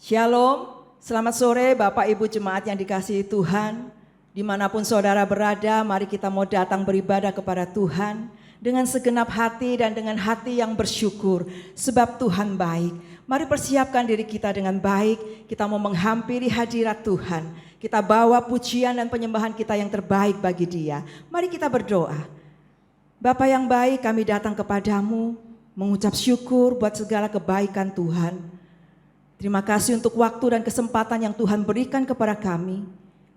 Shalom, selamat sore Bapak Ibu Jemaat yang dikasihi Tuhan. Dimanapun saudara berada, mari kita mau datang beribadah kepada Tuhan dengan segenap hati dan dengan hati yang bersyukur, sebab Tuhan baik. Mari persiapkan diri kita dengan baik, kita mau menghampiri hadirat Tuhan. Kita bawa pujian dan penyembahan kita yang terbaik bagi Dia. Mari kita berdoa. Bapa yang baik, kami datang kepadamu mengucap syukur buat segala kebaikan Tuhan. Terima kasih untuk waktu dan kesempatan yang Tuhan berikan kepada kami,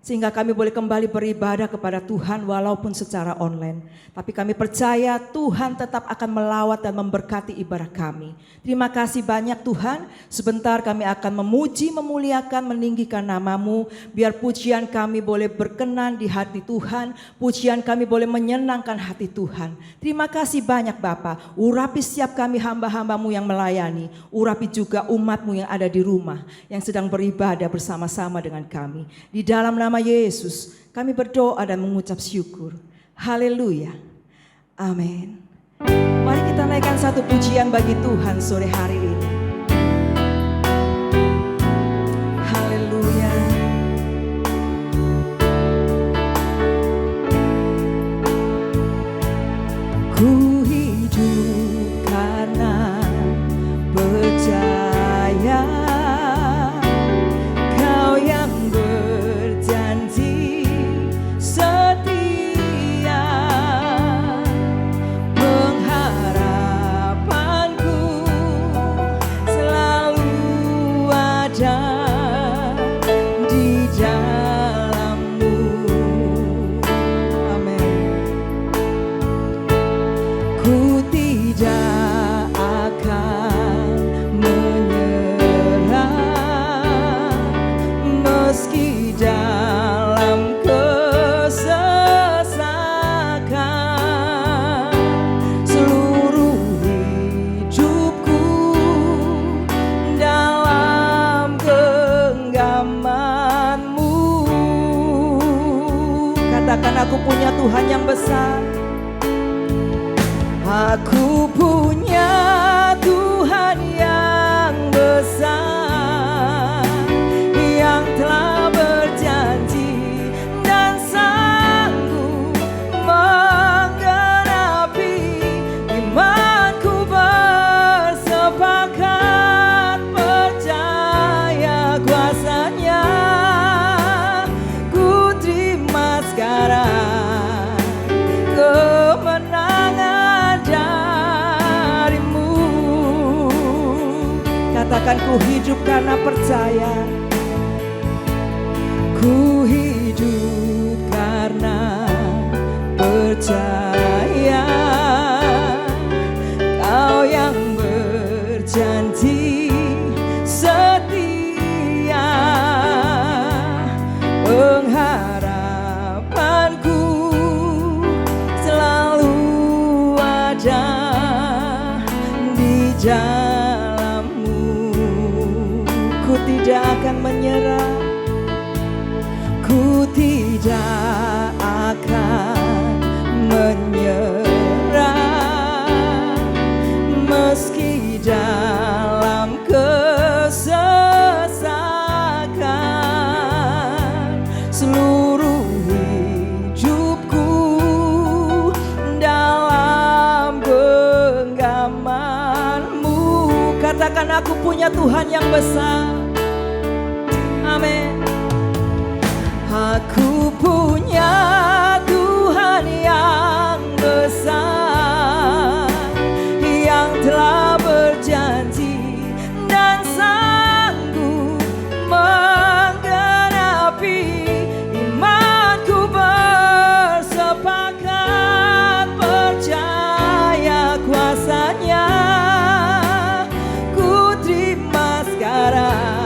sehingga kami boleh kembali beribadah kepada Tuhan walaupun secara online. Tapi kami percaya Tuhan tetap akan melawat dan memberkati ibadah kami. Terima kasih banyak Tuhan. Sebentar kami akan memuji, memuliakan, meninggikan nama-Mu. Biar pujian kami boleh berkenan di hati Tuhan. Pujian kami boleh menyenangkan hati Tuhan. Terima kasih banyak Bapa. Urapi setiap kami hamba-hamba-Mu yang melayani. Urapi juga umat-Mu yang ada di rumah, yang sedang beribadah bersama-sama dengan kami. Di dalam nama Yesus kami berdoa dan mengucap syukur. Haleluya. Amin. Mari kita naikkan satu pujian bagi Tuhan sore hari ini. Haleluya. Ku hidup karena percaya Kau yang berjanji setia, pengharapanku selalu ada di dalam-Mu. Amin. Ku tidak akan menyerah meski dalam kesesakan. Seluruh hidupku dalam genggaman-Mu. Katakan, aku punya Tuhan yang besar. Aku punya Tuhan yang besar, yang telah berjanji dan sanggup menggenapi imanku. Bersepakat percaya kuasa-Nya, ku terima sekarang kemenangan dari-Mu. Katakan, ku hidup karena percaya. Ku hidup karena percaya Kau yang berjanji setia, pengharapanku selalu ada di dalam-Mu. Ku tidak akan menyerah, ku tidak akan menyerah meski dalam kesesakan. Seluruh hidupku dalam genggaman-Mu. Katakan, aku punya Tuhan yang besar. Amin. Aku punya Tuhan yang besar, yang telah berjanji dan sanggup menggenapi imanku. Bersepakat percaya kuasa-Nya, ku terima sekarang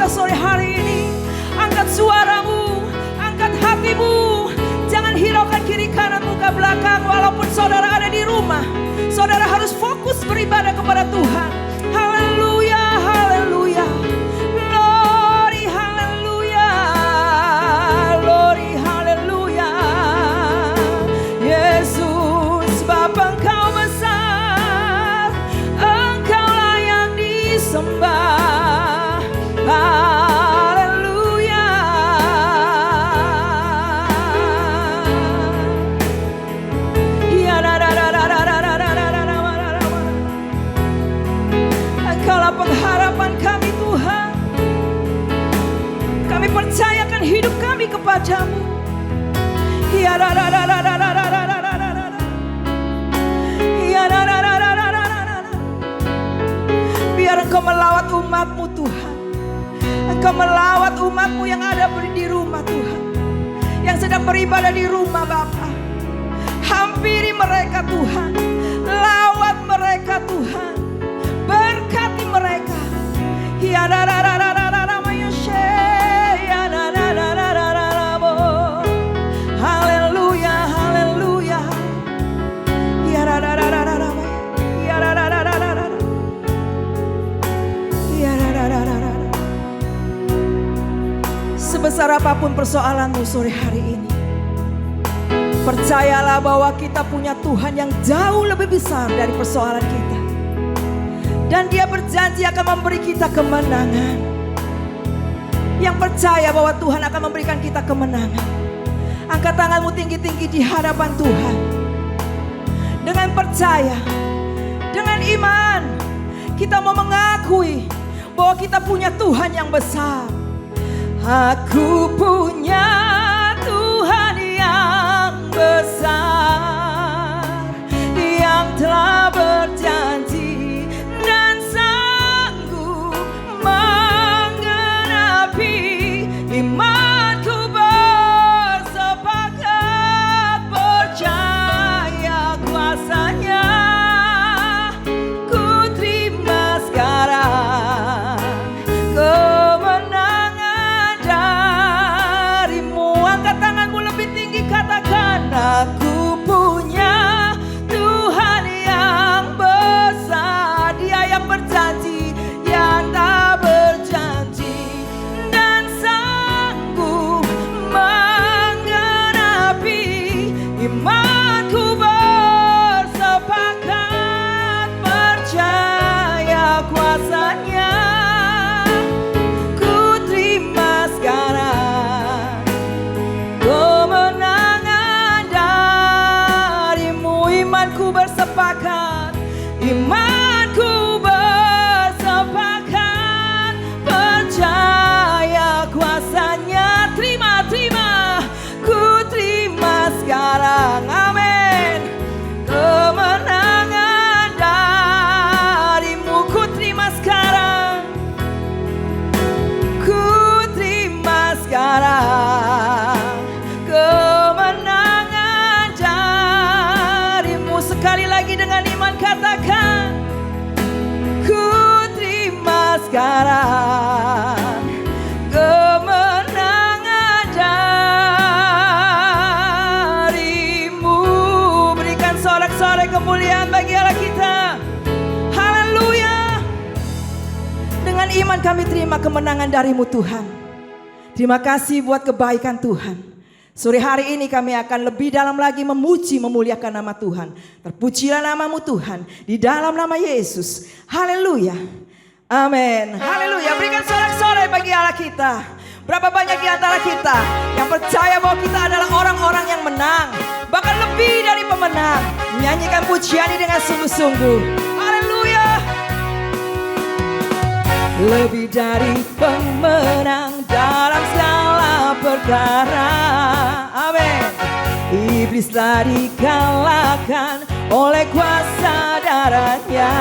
sore hari ini. Angkat suaramu, angkat hatimu. Jangan hiraukan kiri kanan muka belakang. Walaupun saudara ada di rumah, saudara harus fokus beribadah kepada Tuhan. Haleluya, haleluya. Glory, haleluya. Glory, haleluya. Yesus, Bapa Engkau besar, Engkau layak disembah. Haleluya. Engkaulah pengharapan kami Tuhan. Kami percayakan hidup kami kepadamu. Biar Engkau melawat umat-Mu Tuhan. Engkau melawat umat-Mu yang ada di rumah Tuhan, yang sedang beribadah di rumah Bapa. Hampiri mereka Tuhan, lawat mereka Tuhan, berkati mereka. Haleluya, haleluya. Sebesar apapun persoalanmu sore hari ini, percayalah bahwa kita punya Tuhan yang jauh lebih besar dari persoalan kita. Dan Dia berjanji akan memberi kita kemenangan. Yang percaya bahwa Tuhan akan memberikan kita kemenangan, angkat tanganmu tinggi-tinggi di hadapan Tuhan. Dengan percaya, dengan iman, kita mau mengakui bahwa kita punya Tuhan yang besar. Aku punya Tuhan yang besar, yang telah berjanji dan sanggup menggenapi imanku. Bersepakat percaya kuasanya, ku terima sekarang kemenangan darimu. Angkat tanganmu lebih tinggi, katakan, aku punya Tuhan yang besar. Dia yang berjanji, yang tak berjanji, dan sanggup menggenapi imanku. Bersepakat percaya kuasanya, ku terima sekarang kemenangan darimu. Imanku bersepakat, imanku bersepakat percaya kuasanya. Terima, terima, ku terima sekarang. Amin. Kemenangan darimu, ku terima sekarang, ku terima sekarang kemenangan darimu. Sekali lagi dengan iman katakan, ku terima sekarang kemenangan darimu. Berikan sorak-sorai kemuliaan bagi Allah kita. Haleluya. Dengan iman kami terima kemenangan darimu Tuhan. Terima kasih buat kebaikan Tuhan. Sore hari ini kami akan lebih dalam lagi memuji, memuliakan nama Tuhan. Terpujilah namamu Tuhan, di dalam nama Yesus. Haleluya. Amin. Haleluya. Berikan sorak-sorai bagi Allah kita. Berapa banyak di antara kita yang percaya bahwa kita adalah orang-orang yang menang, bahkan lebih dari pemenang. Menyanyikan pujian ini dengan sungguh-sungguh. Haleluya. Lebih dari pemenang dalam segala perkara. Amin. Iblis telah dikalahkan oleh kuasa darahnya.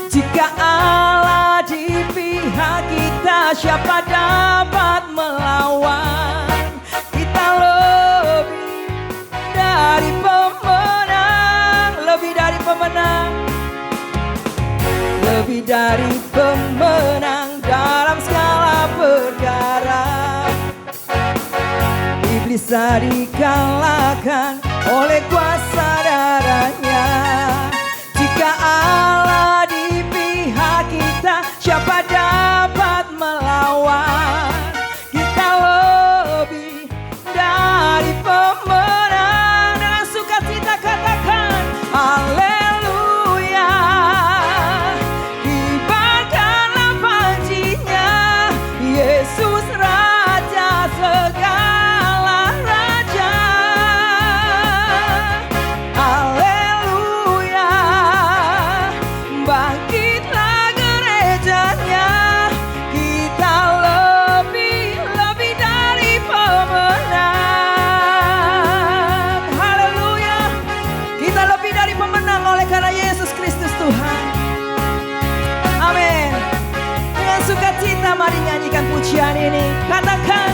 Jika Allah di pihak kita, siapa dapat melawan? Kita lebih dari pemenang, lebih dari pemenang, lebih dari pemenang dalam segala bisa dikalahkan oleh kuasa darahnya. Jika Allah di pihak kita, siapa dapat melawan? Kita lebih dari pemenang. Dengan sukacita katakan haleluya. Kibarkanlah pancinya, Yesus Raja segala raja. Haleluya. Bangkitlah gerejanya, kita lebih dari pemenang. Haleluya. Kita lebih dari pemenang oleh karena Yesus Kristus Tuhan. Amin. Dengan sukacita mari nyanyikan pujian ini. Katakan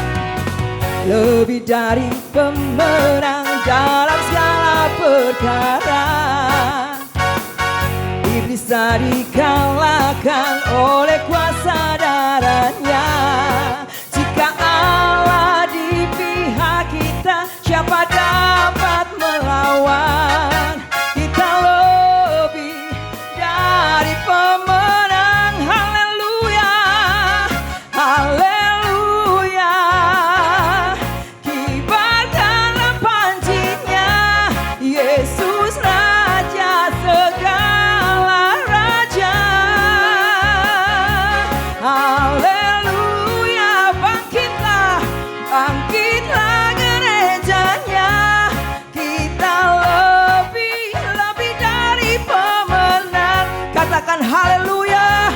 lebih dari pemenang dalam segala perkara. Iblis bisa dikalahkan oleh kuasa darahnya. Jika Allah di pihak kita, siapa dapat melawan? Kita lebih dari pemenang. Haleluya, haleluya. Kibarkanlah pancinya, Yesus Raja segala raja. Haleluya, bangkitlah, bangkitlah gerejanya. Kita lebih dari pemenang. Katakan haleluya,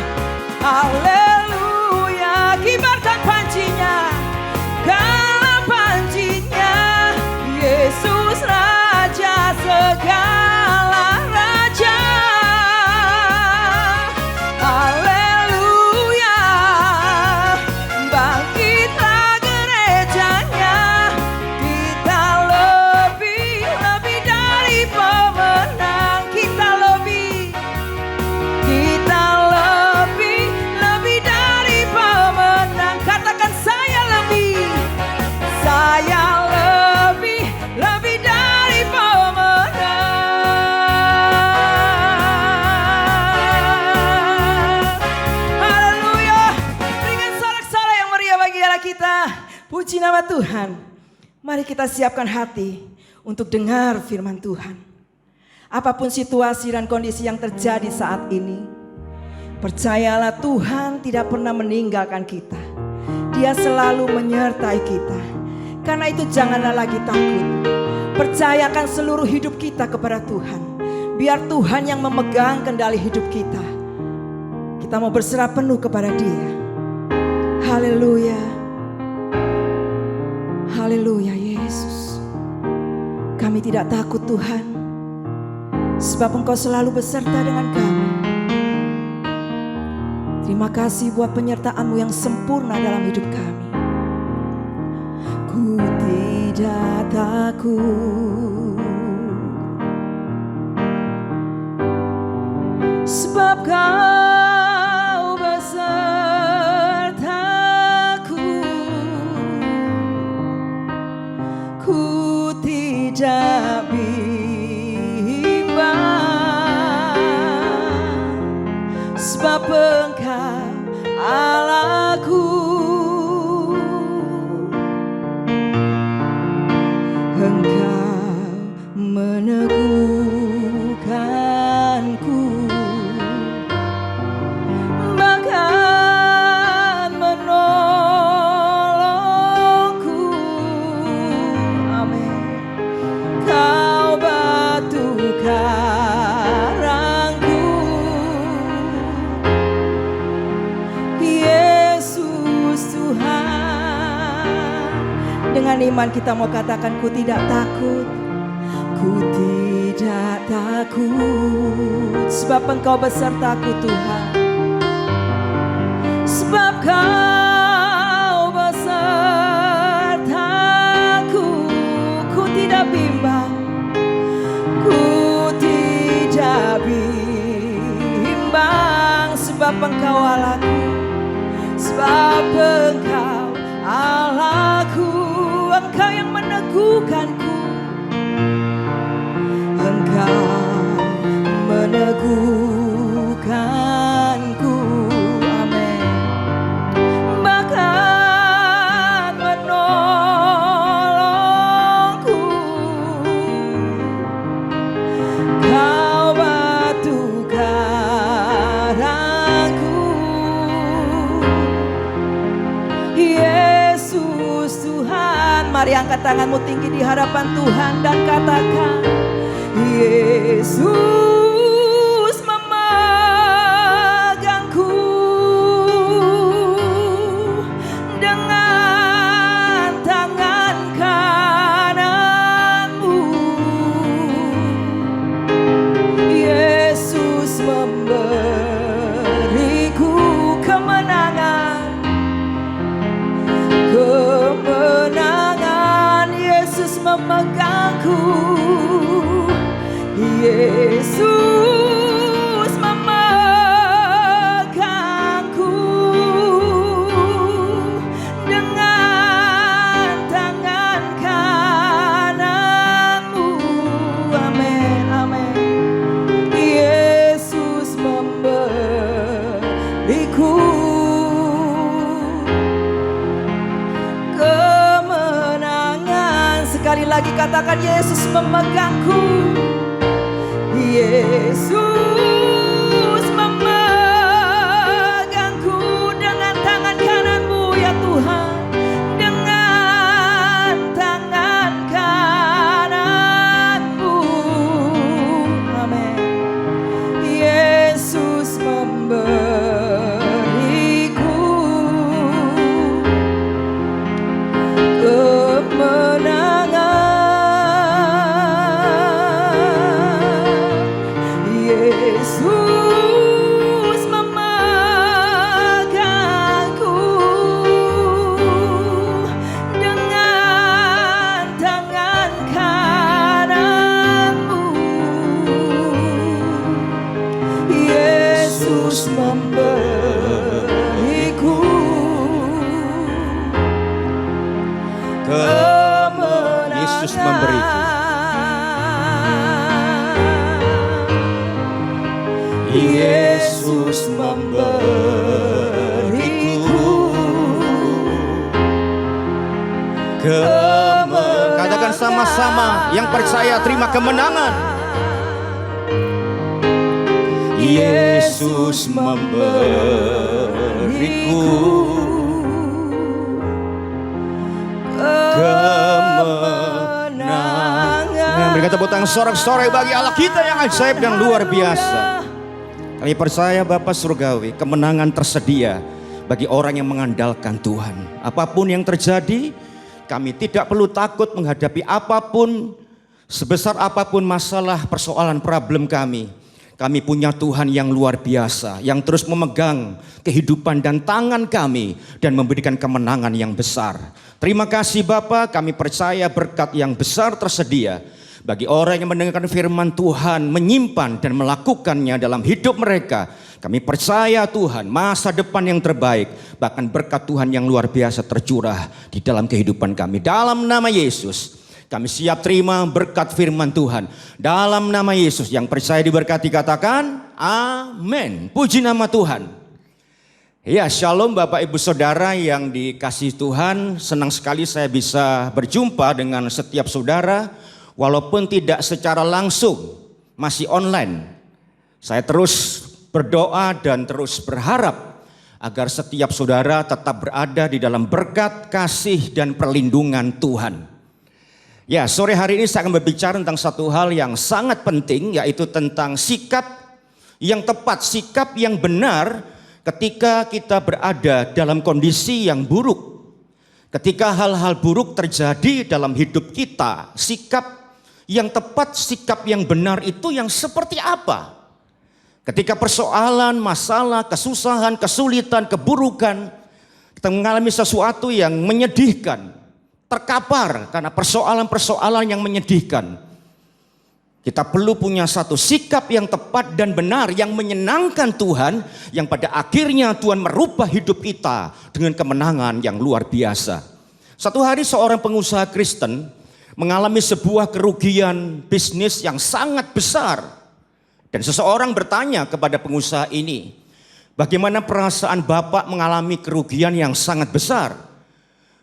haleluya. Kibarkan pancinya, kalah pancinya, Yesus Raja segala raja. Haleluya, bangkitlah gerejanya. Kita lebih dari pemenang. Kita lebih dari pemenang. Katakan saya lebih dari pemenang. Haleluya. Berikan sorak-sorai yang meriah bagi Allah kita. Puji nama Tuhan. Mari kita siapkan hati untuk dengar firman Tuhan. Apapun situasi dan kondisi yang terjadi saat ini, percayalah Tuhan tidak pernah meninggalkan kita. Dia selalu menyertai kita. Karena itu janganlah lagi takut. Percayakan seluruh hidup kita kepada Tuhan. Biar Tuhan yang memegang kendali hidup kita. Kita mau berserah penuh kepada Dia. Haleluya. Haleluya Yesus. Kami tidak takut Tuhan. Sebab Engkau selalu beserta dengan kami. Terima kasih buat penyertaan-Mu yang sempurna dalam hidup kami. Ku tidak takut, sebab Kau besertaku. Ku tidak bimbang, sebab Engkau Allahku. Engkau meneguhkanku, bahkan menolongku. Amin. Kau batu karangku, Yesus Tuhan. Dengan iman kita mau katakan ku tidak takut. Ku tidak takut, sebab Engkau besertaku Tuhan. Sebab Kau besertaku. Ku tidak bimbang, ku tidak bimbang, sebab Engkau Allahku. Sebab Engkau Allahku. Engkau yang meneguhkan meneguhkanku, amin. Bahkan menolongku, Kau batu karangku. Yesus Tuhan, mari angkat tanganmu tinggi di hadapan Tuhan dan katakan, Yesus memegangku dengan tangan kananmu. Yesus memberiku kemenangan, kemenangan. Yesus memegangku, Yesus memegangku dengan tangan kananmu, amin, amin. Yesus memberiku kemenangan. Sekali lagi katakan, Yesus memegangku, Yesus memegangku dengan tangan kananmu ya Tuhan, dengan tangan kananmu, amin. Yesus memberiku kemenangan. Yesus memegangku dengan tangan kananmu. Yesus memberiku kemenangan. Yesus memberiku. Yesus memberiku kemenangan. Katakan sama-sama, yang percaya terima kemenangan. Yesus memberiku kemenangan. Berikan tepuk tangan sorak-sorai bagi Allah kita yang ajaib dan luar biasa. Kami percaya Bapa Surgawi, kemenangan tersedia bagi orang yang mengandalkan Tuhan. Apapun yang terjadi, kami tidak perlu takut menghadapi apapun, sebesar apapun masalah, persoalan, problem kami. Kami punya Tuhan yang luar biasa, yang terus memegang kehidupan dan tangan kami dan memberikan kemenangan yang besar. Terima kasih Bapa, kami percaya berkat yang besar tersedia bagi orang yang mendengarkan firman Tuhan, menyimpan dan melakukannya dalam hidup mereka. Kami percaya Tuhan, masa depan yang terbaik, bahkan berkat Tuhan yang luar biasa tercurah di dalam kehidupan kami. Dalam nama Yesus, kami siap terima berkat firman Tuhan. Dalam nama Yesus, yang percaya diberkati katakan, amin. Puji nama Tuhan. Ya, shalom Bapak Ibu Saudara yang dikasihi Tuhan. Senang sekali saya bisa berjumpa dengan setiap saudara. Walaupun tidak secara langsung, masih online. Saya terus berdoa dan terus berharap agar setiap saudara tetap berada di dalam berkat, kasih, dan perlindungan Tuhan. Ya, sore hari ini saya akan berbicara tentang satu hal yang sangat penting, yaitu tentang sikap yang tepat, sikap yang benar ketika kita berada dalam kondisi yang buruk. Ketika hal-hal buruk terjadi dalam hidup kita, sikap yang tepat, sikap yang benar itu yang seperti apa? Ketika persoalan, masalah, kesusahan, kesulitan, keburukan, kita mengalami sesuatu yang menyedihkan, terkapar karena persoalan-persoalan yang menyedihkan. Kita perlu punya satu sikap yang tepat dan benar, yang menyenangkan Tuhan, yang pada akhirnya Tuhan merubah hidup kita dengan kemenangan yang luar biasa. Satu hari seorang pengusaha Kristen mengalami sebuah kerugian bisnis yang sangat besar. Dan seseorang bertanya kepada pengusaha ini, bagaimana perasaan Bapak mengalami kerugian yang sangat besar?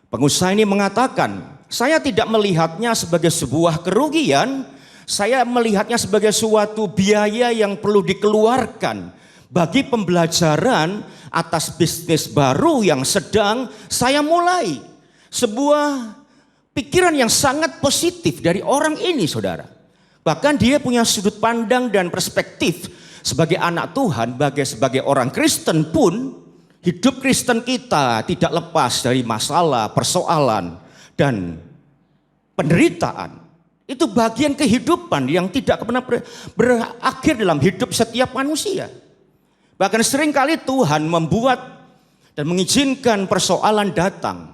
Pengusaha ini mengatakan, saya tidak melihatnya sebagai sebuah kerugian, saya melihatnya sebagai suatu biaya yang perlu dikeluarkan bagi pembelajaran atas bisnis baru yang sedang saya mulai. Sebuah pikiran yang sangat positif dari orang ini, saudara. Bahkan dia punya sudut pandang dan perspektif sebagai anak Tuhan, sebagai orang Kristen pun, hidup Kristen kita tidak lepas dari masalah, persoalan, dan penderitaan. Itu bagian kehidupan yang tidak pernah berakhir dalam hidup setiap manusia. Bahkan seringkali Tuhan membuat dan mengizinkan persoalan datang,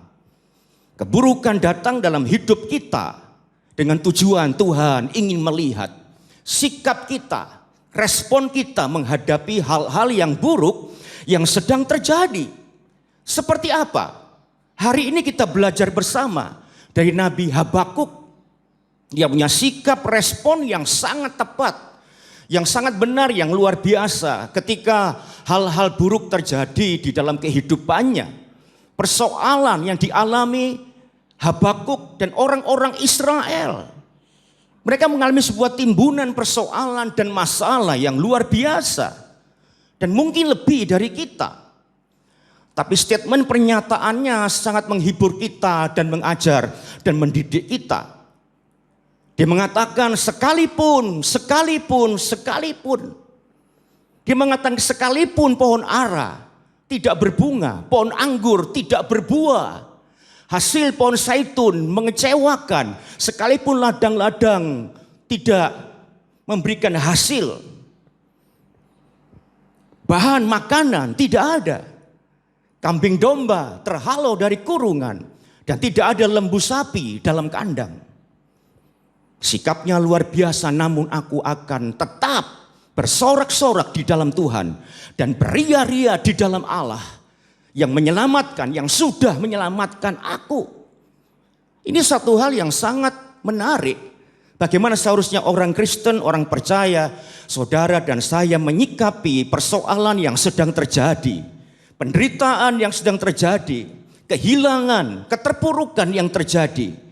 keburukan datang dalam hidup kita, dengan tujuan Tuhan ingin melihat sikap kita, respon kita menghadapi hal-hal yang buruk yang sedang terjadi. Seperti apa? Hari ini kita belajar bersama dari Nabi Habakuk. Dia punya sikap respon yang sangat tepat, yang sangat benar, yang luar biasa ketika hal-hal buruk terjadi di dalam kehidupannya. Persoalan yang dialami Habakuk dan orang-orang Israel. Mereka mengalami sebuah timbunan persoalan dan masalah yang luar biasa. Dan mungkin lebih dari kita. Tapi statement pernyataannya sangat menghibur kita dan mengajar dan mendidik kita. Dia mengatakan sekalipun. Dia mengatakan sekalipun pohon ara tidak berbunga, pohon anggur tidak berbuah, hasil pohon zaitun mengecewakan, sekalipun ladang-ladang tidak memberikan hasil, bahan makanan tidak ada, kambing domba terhalau dari kurungan, dan tidak ada lembu sapi dalam kandang. Sikapnya luar biasa, namun aku akan tetap bersorak-sorak di dalam Tuhan dan beria-ria di dalam Allah yang menyelamatkan, yang sudah menyelamatkan aku. Ini satu hal yang sangat menarik. Bagaimana seharusnya orang Kristen, orang percaya, saudara dan saya menyikapi persoalan yang sedang terjadi, penderitaan yang sedang terjadi, kehilangan, keterpurukan yang terjadi.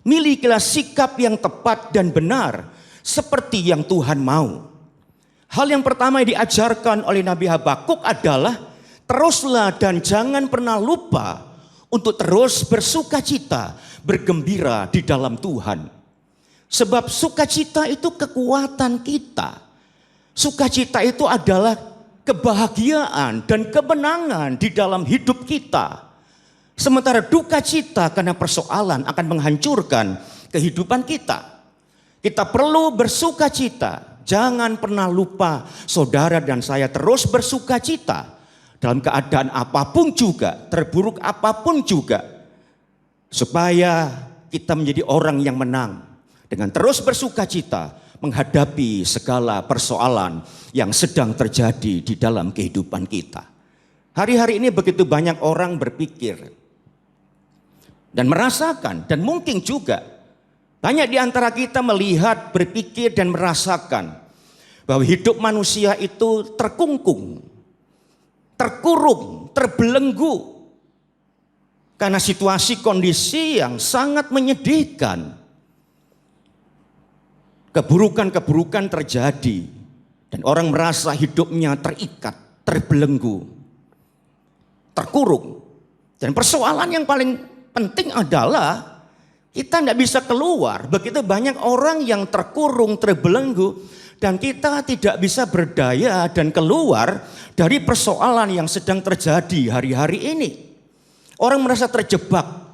Milikilah sikap yang tepat dan benar seperti yang Tuhan mau. Hal yang pertama yang diajarkan oleh Nabi Habakuk adalah teruslah dan jangan pernah lupa untuk terus bersukacita, bergembira di dalam Tuhan. Sebab sukacita itu kekuatan kita. Sukacita itu adalah kebahagiaan dan kemenangan di dalam hidup kita. Sementara duka cita karena persoalan akan menghancurkan kehidupan kita. Kita perlu bersukacita. Jangan pernah lupa, saudara dan saya terus bersukacita dalam keadaan apapun juga, terburuk apapun juga, supaya kita menjadi orang yang menang dengan terus bersukacita menghadapi segala persoalan yang sedang terjadi di dalam kehidupan kita. Hari-hari ini begitu banyak orang berpikir dan merasakan, dan mungkin juga banyak di antara kita melihat, berpikir dan merasakan bahwa hidup manusia itu terkungkung, terkurung, terbelenggu karena situasi kondisi yang sangat menyedihkan. Keburukan-keburukan terjadi dan orang merasa hidupnya terikat, terbelenggu, terkurung. Dan persoalan yang paling penting adalah kita tidak bisa keluar. Begitu banyak orang yang terkurung, terbelenggu, dan kita tidak bisa berdaya dan keluar dari persoalan yang sedang terjadi hari-hari ini. Orang merasa terjebak.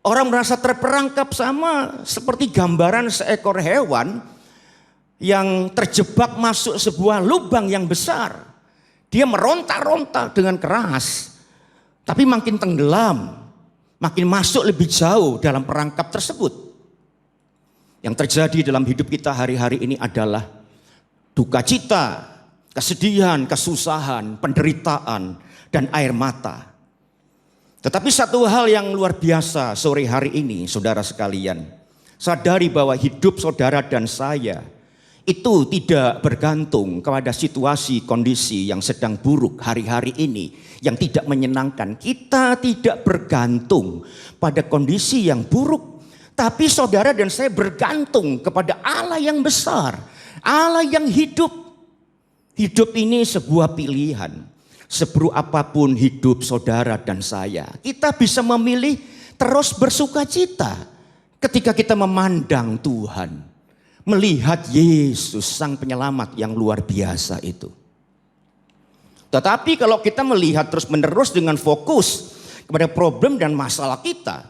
Orang merasa terperangkap, sama seperti gambaran seekor hewan yang terjebak masuk sebuah lubang yang besar. Dia meronta-ronta dengan keras, tapi makin tenggelam, makin masuk lebih jauh dalam perangkap tersebut. Yang terjadi dalam hidup kita hari-hari ini adalah duka cita, kesedihan, kesusahan, penderitaan, dan air mata. Tetapi satu hal yang luar biasa sore hari ini, saudara sekalian, sadari bahwa hidup saudara dan saya itu tidak bergantung kepada situasi kondisi yang sedang buruk hari-hari ini, yang tidak menyenangkan. Kita tidak bergantung pada kondisi yang buruk, tapi saudara dan saya bergantung kepada Allah yang besar, Allah yang hidup. Hidup ini sebuah pilihan. Seburuk apapun hidup saudara dan saya, kita bisa memilih terus bersuka cita ketika kita memandang Tuhan. Melihat Yesus sang penyelamat yang luar biasa itu. Tetapi kalau kita melihat terus menerus dengan fokus kepada problem dan masalah kita,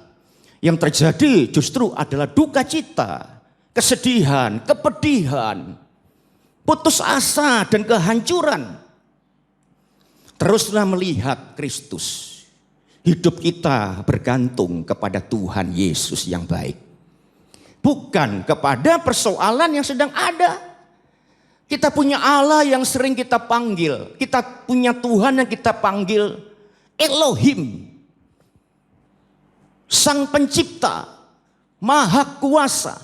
yang terjadi justru adalah duka cita, kesedihan, kepedihan, putus asa dan kehancuran. Teruslah melihat Kristus. Hidup kita bergantung kepada Tuhan Yesus yang baik. Bukan kepada persoalan yang sedang ada. Kita punya Allah yang sering kita panggil. Kita punya Tuhan yang kita panggil Elohim. Sang pencipta, maha kuasa.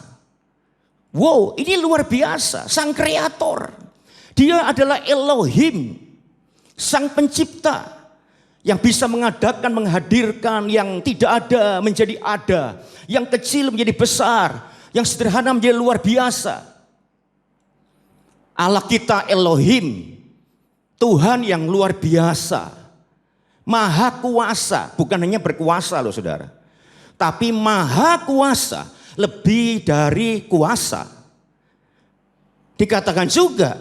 Wow, ini luar biasa. Sang kreator. Dia adalah Elohim. Sang pencipta. Yang bisa mengadakan, menghadirkan yang tidak ada menjadi ada. Yang kecil menjadi besar. Yang sederhana menjadi luar biasa. Allah kita Elohim. Tuhan yang luar biasa. Maha kuasa. Bukan hanya berkuasa loh saudara. Tapi maha kuasa. Lebih dari kuasa. Dikatakan juga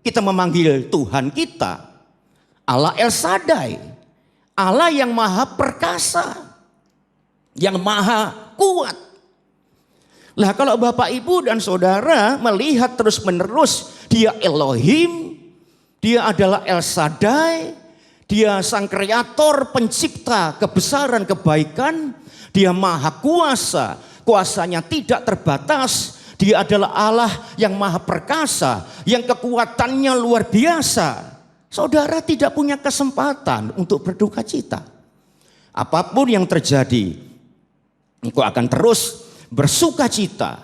kita memanggil Tuhan kita Allah El Shaddai. Allah yang maha perkasa, yang maha kuat. Lah kalau Bapak Ibu dan Saudara melihat terus menerus dia Elohim, dia adalah El Shaddai, dia sang kreator, pencipta kebesaran kebaikan, dia maha kuasa, kuasanya tidak terbatas, dia adalah Allah yang maha perkasa, yang kekuatannya luar biasa. Saudara tidak punya kesempatan untuk berduka cita. Apapun yang terjadi, engkau akan terus bersuka cita.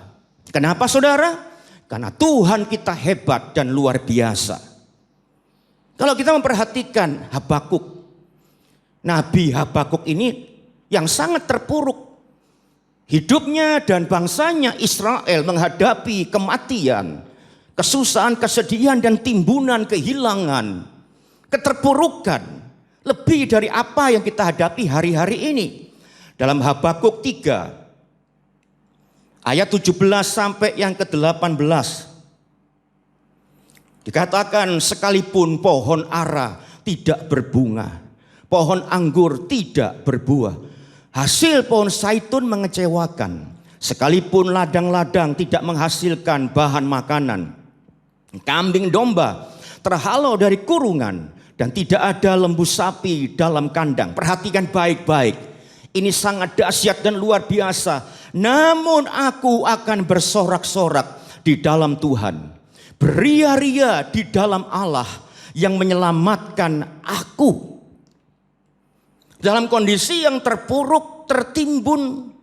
Kenapa saudara? Karena Tuhan kita hebat dan luar biasa. Kalau kita memperhatikan Habakuk, Nabi Habakuk ini yang sangat terpuruk. Hidupnya dan bangsanya Israel menghadapi kematian, kesusahan, kesedihan dan timbunan kehilangan. Keterpurukan lebih dari apa yang kita hadapi hari-hari ini. Dalam Habakuk 3 ayat 17 sampai yang ke-18 dikatakan, sekalipun pohon ara tidak berbunga, pohon anggur tidak berbuah, hasil pohon zaitun mengecewakan, sekalipun ladang-ladang tidak menghasilkan bahan makanan, kambing domba terhalau dari kurungan, dan tidak ada lembu sapi dalam kandang. Perhatikan baik-baik. Ini sangat dahsyat dan luar biasa. Namun aku akan bersorak-sorak di dalam Tuhan. Beria-ria di dalam Allah yang menyelamatkan aku. Dalam kondisi yang terpuruk, tertimbun,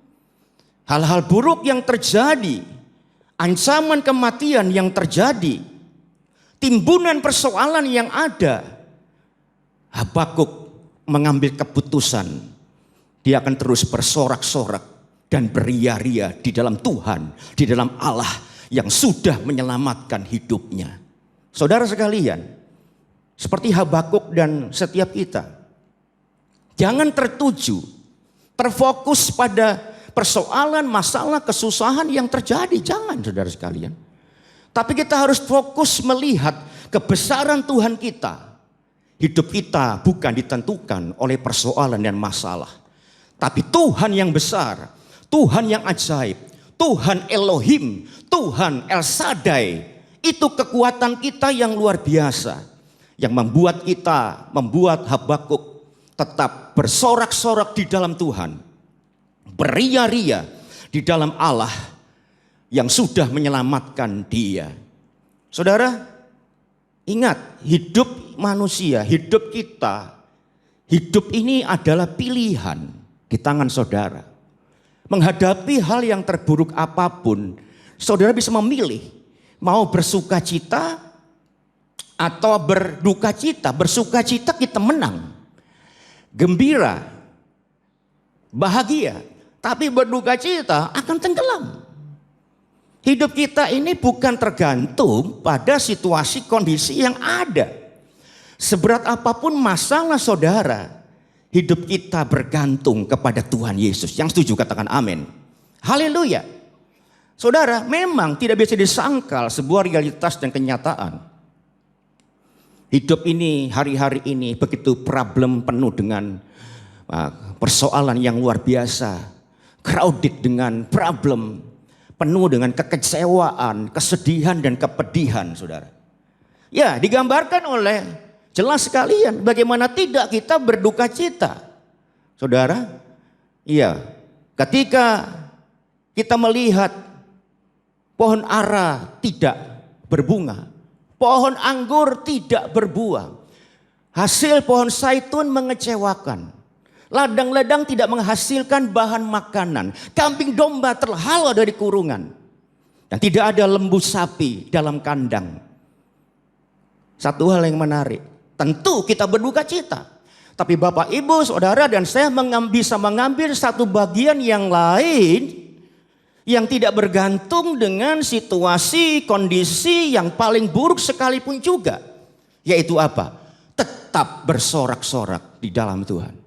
hal-hal buruk yang terjadi, ancaman kematian yang terjadi, timbunan persoalan yang ada, Habakuk mengambil keputusan. Dia akan terus bersorak-sorak dan beria-ria di dalam Tuhan, di dalam Allah yang sudah menyelamatkan hidupnya. Saudara sekalian, seperti Habakuk dan setiap kita, jangan terfokus pada persoalan, masalah, kesusahan yang terjadi. Jangan saudara sekalian. Tapi kita harus fokus melihat kebesaran Tuhan kita. Hidup kita bukan ditentukan oleh persoalan dan masalah. Tapi Tuhan yang besar, Tuhan yang ajaib, Tuhan Elohim, Tuhan El Shaddai. Itu kekuatan kita yang luar biasa. Yang membuat Habakuk tetap bersorak-sorak di dalam Tuhan. Beria-ria di dalam Allah yang sudah menyelamatkan dia. Saudara, ingat, hidup manusia, hidup kita, hidup ini adalah pilihan di tangan saudara. Menghadapi hal yang terburuk apapun, saudara bisa memilih mau bersuka cita atau berduka cita. Bersuka cita kita menang, gembira, bahagia. Tapi berduka cita akan tenggelam. Hidup kita ini bukan tergantung pada situasi kondisi yang ada. Seberat apapun masalah saudara, hidup kita bergantung kepada Tuhan Yesus. Yang setuju katakan amin. Haleluya. Saudara, memang tidak bisa disangkal sebuah realitas dan kenyataan. Hidup ini, hari-hari ini begitu problem penuh dengan persoalan yang luar biasa. Crowded dengan problem, penuh dengan kekecewaan, kesedihan dan kepedihan, saudara. Ya, digambarkan oleh jelas sekalian bagaimana tidak kita berduka cita. Saudara, iya, ketika kita melihat pohon ara tidak berbunga, pohon anggur tidak berbuah, hasil pohon zaitun mengecewakan. Ladang-ladang tidak menghasilkan bahan makanan. Kambing domba terhalau dari kurungan. Dan tidak ada lembu sapi dalam kandang. Satu hal yang menarik. Tentu kita berduka cita. Tapi Bapak, Ibu, Saudara dan saya bisa mengambil satu bagian yang lain. Yang tidak bergantung dengan situasi, kondisi yang paling buruk sekalipun juga. Yaitu apa? Tetap bersorak-sorak di dalam Tuhan.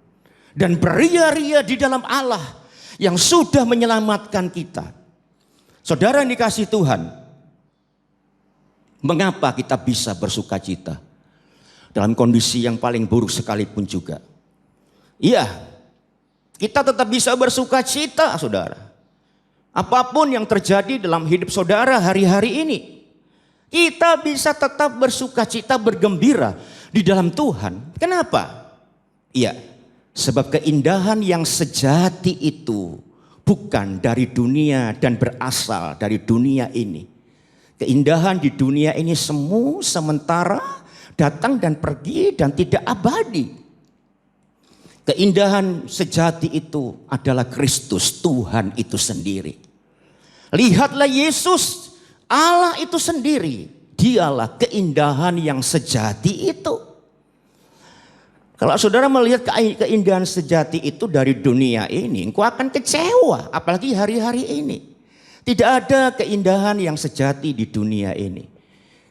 Dan beria-ria di dalam Allah yang sudah menyelamatkan kita. Saudara yang dikasihi Tuhan, mengapa kita bisa bersuka cita dalam kondisi yang paling buruk sekalipun juga? Iya, kita tetap bisa bersuka cita, saudara. Apapun yang terjadi dalam hidup saudara hari-hari ini, kita bisa tetap bersuka cita, bergembira di dalam Tuhan. Kenapa? Iya. Sebab keindahan yang sejati itu bukan dari dunia dan berasal dari dunia ini. Keindahan di dunia ini semu, sementara, datang dan pergi dan tidak abadi. Keindahan sejati itu adalah Kristus, Tuhan itu sendiri. Lihatlah Yesus, Allah itu sendiri. Dialah keindahan yang sejati itu. Kalau saudara melihat keindahan sejati itu dari dunia ini, engkau akan kecewa, apalagi hari-hari ini. Tidak ada keindahan yang sejati di dunia ini.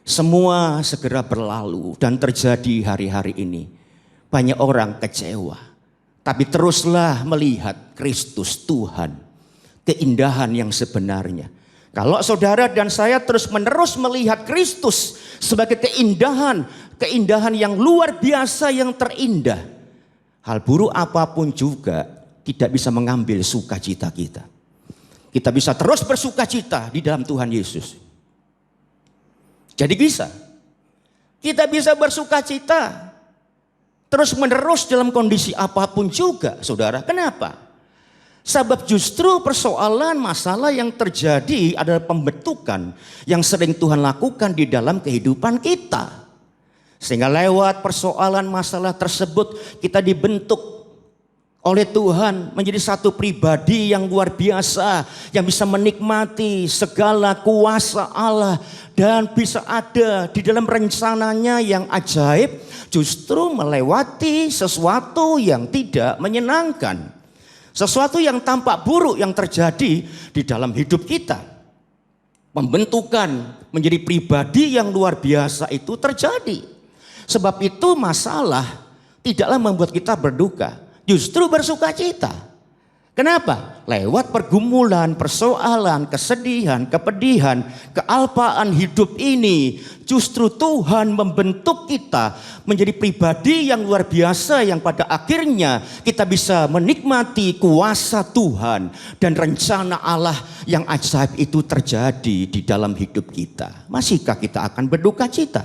Semua segera berlalu dan terjadi hari-hari ini. Banyak orang kecewa, tapi teruslah melihat Kristus Tuhan, keindahan yang sebenarnya. Kalau saudara dan saya terus-menerus melihat Kristus sebagai keindahan yang luar biasa, yang terindah, hal buruk apapun juga tidak bisa mengambil sukacita kita. Kita bisa terus bersukacita di dalam Tuhan Yesus. Jadi kita bisa bersukacita terus-menerus dalam kondisi apapun juga, saudara. Kenapa? Sebab justru persoalan masalah yang terjadi adalah pembentukan yang sering Tuhan lakukan di dalam kehidupan kita. Sehingga lewat persoalan masalah tersebut kita dibentuk oleh Tuhan menjadi satu pribadi yang luar biasa. Yang bisa menikmati segala kuasa Allah. Dan bisa ada di dalam rencananya yang ajaib justru melewati sesuatu yang tidak menyenangkan. Sesuatu yang tampak buruk yang terjadi di dalam hidup kita. Pembentukan menjadi pribadi yang luar biasa itu terjadi. Sebab itu masalah tidaklah membuat kita berduka, justru bersuka cita. Kenapa? Lewat pergumulan, persoalan, kesedihan, kepedihan, kealpaan hidup ini, justru Tuhan membentuk kita menjadi pribadi yang luar biasa, yang pada akhirnya kita bisa menikmati kuasa Tuhan dan rencana Allah yang ajaib itu terjadi di dalam hidup kita. Masihkah kita akan berduka cita?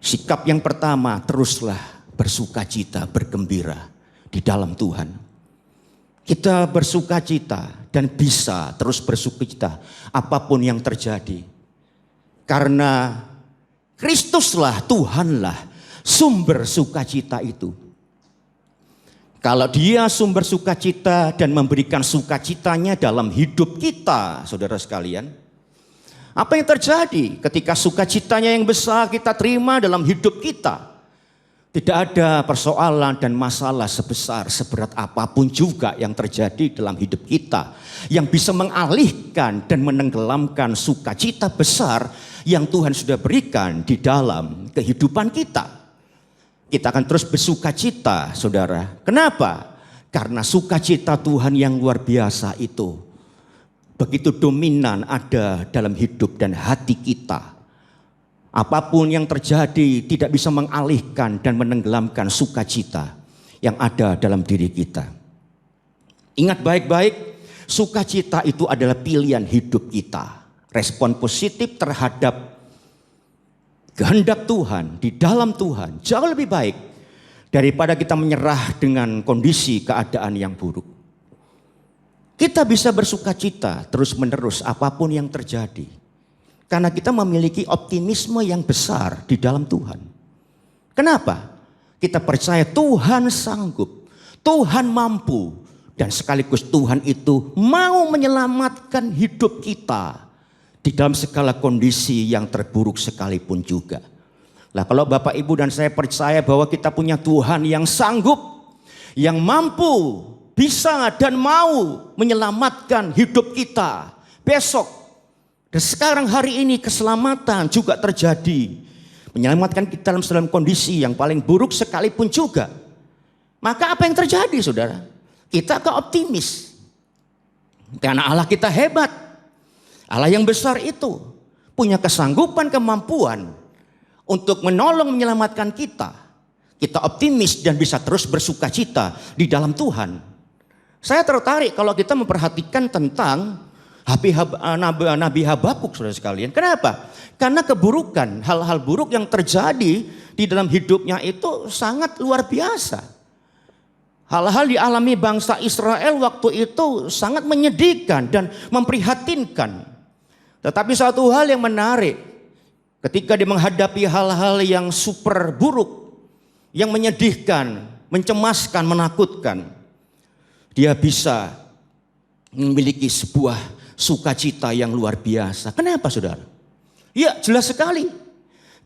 Sikap yang pertama, teruslah bersuka cita, bergembira di dalam Tuhan. Kita bersuka cita dan bisa terus bersuka cita apapun yang terjadi. Karena Kristuslah, Tuhanlah sumber sukacita itu. Kalau Dia sumber sukacita dan memberikan sukacitanya dalam hidup kita, saudara sekalian, Apa yang terjadi ketika sukacitanya yang besar kita terima dalam hidup kita? Tidak ada persoalan dan masalah sebesar seberat apapun juga yang terjadi dalam hidup kita yang bisa mengalihkan dan menenggelamkan sukacita besar yang Tuhan sudah berikan di dalam kehidupan kita. Kita akan terus bersukacita, saudara. Kenapa? Karena sukacita Tuhan yang luar biasa itu begitu dominan ada dalam hidup dan hati kita. Apapun yang terjadi tidak bisa mengalihkan dan menenggelamkan sukacita yang ada dalam diri kita. Ingat baik-baik, sukacita itu adalah pilihan hidup kita. Respon positif terhadap kehendak Tuhan, di dalam Tuhan, jauh lebih baik daripada kita menyerah dengan kondisi keadaan yang buruk. Kita bisa bersukacita terus-menerus apapun yang terjadi. Karena kita memiliki optimisme yang besar di dalam Tuhan. Kenapa? Kita percaya Tuhan sanggup, Tuhan mampu, dan sekaligus Tuhan itu mau menyelamatkan hidup kita di dalam segala kondisi yang terburuk sekalipun juga. Nah, kalau Bapak Ibu dan saya percaya bahwa kita punya Tuhan yang sanggup, yang mampu, bisa dan mau menyelamatkan hidup kita besok. Dan sekarang hari ini keselamatan juga terjadi. Menyelamatkan kita dalam kondisi yang paling buruk sekalipun juga. Maka apa yang terjadi, saudara? Kita akan optimis. Karena Allah kita hebat. Allah yang besar itu punya kesanggupan, kemampuan untuk menolong menyelamatkan kita. Kita optimis dan bisa terus bersukacita di dalam Tuhan. Saya tertarik kalau kita memperhatikan tentang Nabi Habakuk, saudara sekalian. Kenapa? Karena keburukan, hal-hal buruk yang terjadi di dalam hidupnya itu sangat luar biasa. Hal-hal dialami bangsa Israel waktu itu sangat menyedihkan dan memprihatinkan. Tetapi satu hal yang menarik, ketika dia menghadapi hal-hal yang super buruk, yang menyedihkan, mencemaskan, menakutkan, dia bisa memiliki sebuah sukacita yang luar biasa. Kenapa, saudara? Ya, jelas sekali.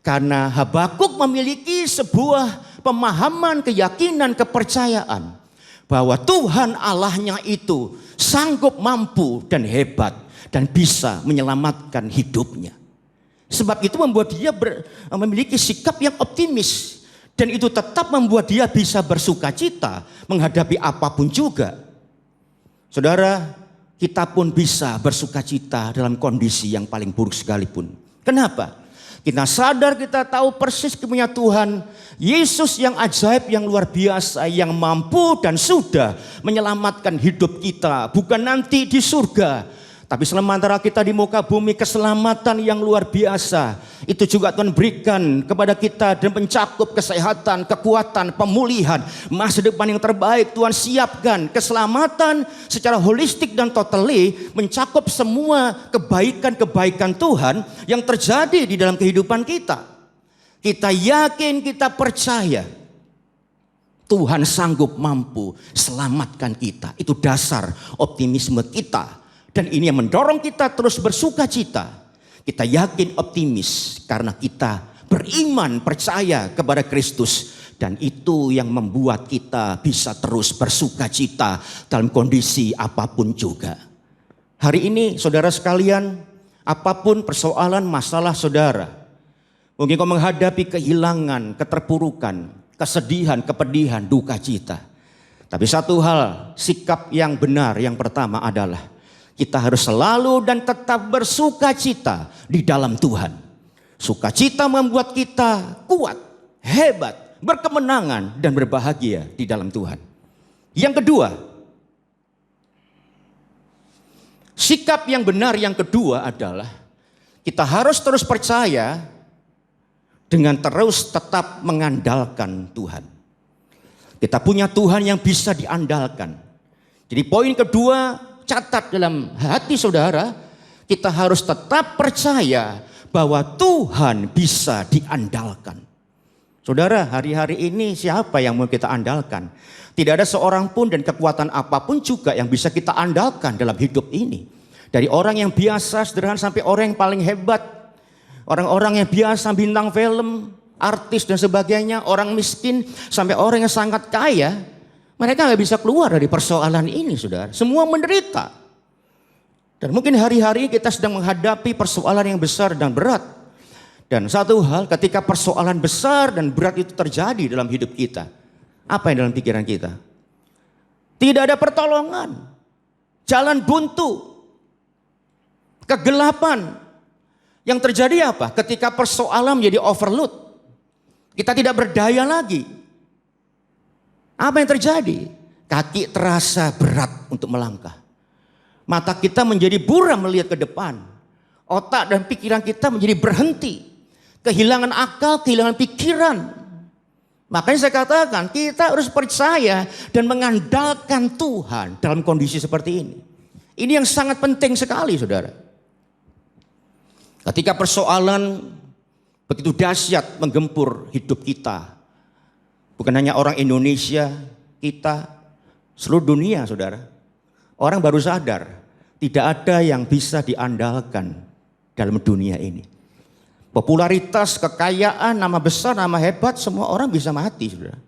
Karena Habakuk memiliki sebuah pemahaman, keyakinan, kepercayaan bahwa Tuhan Allahnya itu sanggup, mampu, dan hebat, dan bisa menyelamatkan hidupnya. Sebab itu membuat dia memiliki sikap yang optimis, dan itu tetap membuat dia bisa bersukacita menghadapi apapun juga. Saudara, kita pun bisa bersukacita dalam kondisi yang paling buruk sekalipun. Kenapa? Kita sadar, kita tahu persis punya Tuhan Yesus yang ajaib, yang luar biasa, yang mampu dan sudah menyelamatkan hidup kita. Bukan nanti di surga, tapi sementara kita di muka bumi, keselamatan yang luar biasa itu juga Tuhan berikan kepada kita dan mencakup kesehatan, kekuatan, pemulihan, masa depan yang terbaik. Tuhan siapkan keselamatan secara holistik dan totally, mencakup semua kebaikan-kebaikan Tuhan yang terjadi di dalam kehidupan kita. Kita yakin, kita percaya Tuhan sanggup, mampu selamatkan kita. Itu dasar optimisme kita. Dan ini yang mendorong kita terus bersukacita. Kita yakin, optimis karena kita beriman, percaya kepada Kristus. Dan itu yang membuat kita bisa terus bersukacita dalam kondisi apapun juga. Hari ini saudara sekalian, apapun persoalan masalah saudara, mungkin kau menghadapi kehilangan, keterpurukan, kesedihan, kepedihan, duka cita. Tapi satu hal, sikap yang benar yang pertama adalah kita harus selalu dan tetap bersukacita di dalam Tuhan. Sukacita membuat kita kuat, hebat, berkemenangan, dan berbahagia di dalam Tuhan. Yang kedua, sikap yang benar yang kedua adalah kita harus terus percaya dengan terus tetap mengandalkan Tuhan. Kita punya Tuhan yang bisa diandalkan. Jadi poin kedua, catat dalam hati saudara, kita harus tetap percaya bahwa Tuhan bisa diandalkan. Saudara, hari-hari ini siapa yang mau kita andalkan? Tidak ada seorang pun dan kekuatan apapun juga yang bisa kita andalkan dalam hidup ini. Dari orang yang biasa, sederhana sampai orang yang paling hebat. Orang-orang yang biasa, bintang film, artis dan sebagainya, orang miskin sampai orang yang sangat kaya. Mereka nggak bisa keluar dari persoalan ini, saudara. Semua menderita. Dan mungkin hari-hari kita sedang menghadapi persoalan yang besar dan berat. Dan satu hal, ketika persoalan besar dan berat itu terjadi dalam hidup kita, apa yang dalam pikiran kita? Tidak ada pertolongan, jalan buntu, kegelapan. Yang terjadi apa? Ketika persoalan menjadi overload, kita tidak berdaya lagi. Apa yang terjadi? Kaki terasa berat untuk melangkah. Mata kita menjadi buram melihat ke depan. Otak dan pikiran kita menjadi berhenti. Kehilangan akal, kehilangan pikiran. Makanya saya katakan kita harus percaya dan mengandalkan Tuhan dalam kondisi seperti ini. Ini yang sangat penting sekali, saudara. Ketika persoalan begitu dahsyat menggempur hidup kita. Bukan hanya orang Indonesia, kita, seluruh dunia, saudara. Orang baru sadar tidak ada yang bisa diandalkan dalam dunia ini. Popularitas, kekayaan, nama besar, nama hebat, semua orang bisa mati, saudara.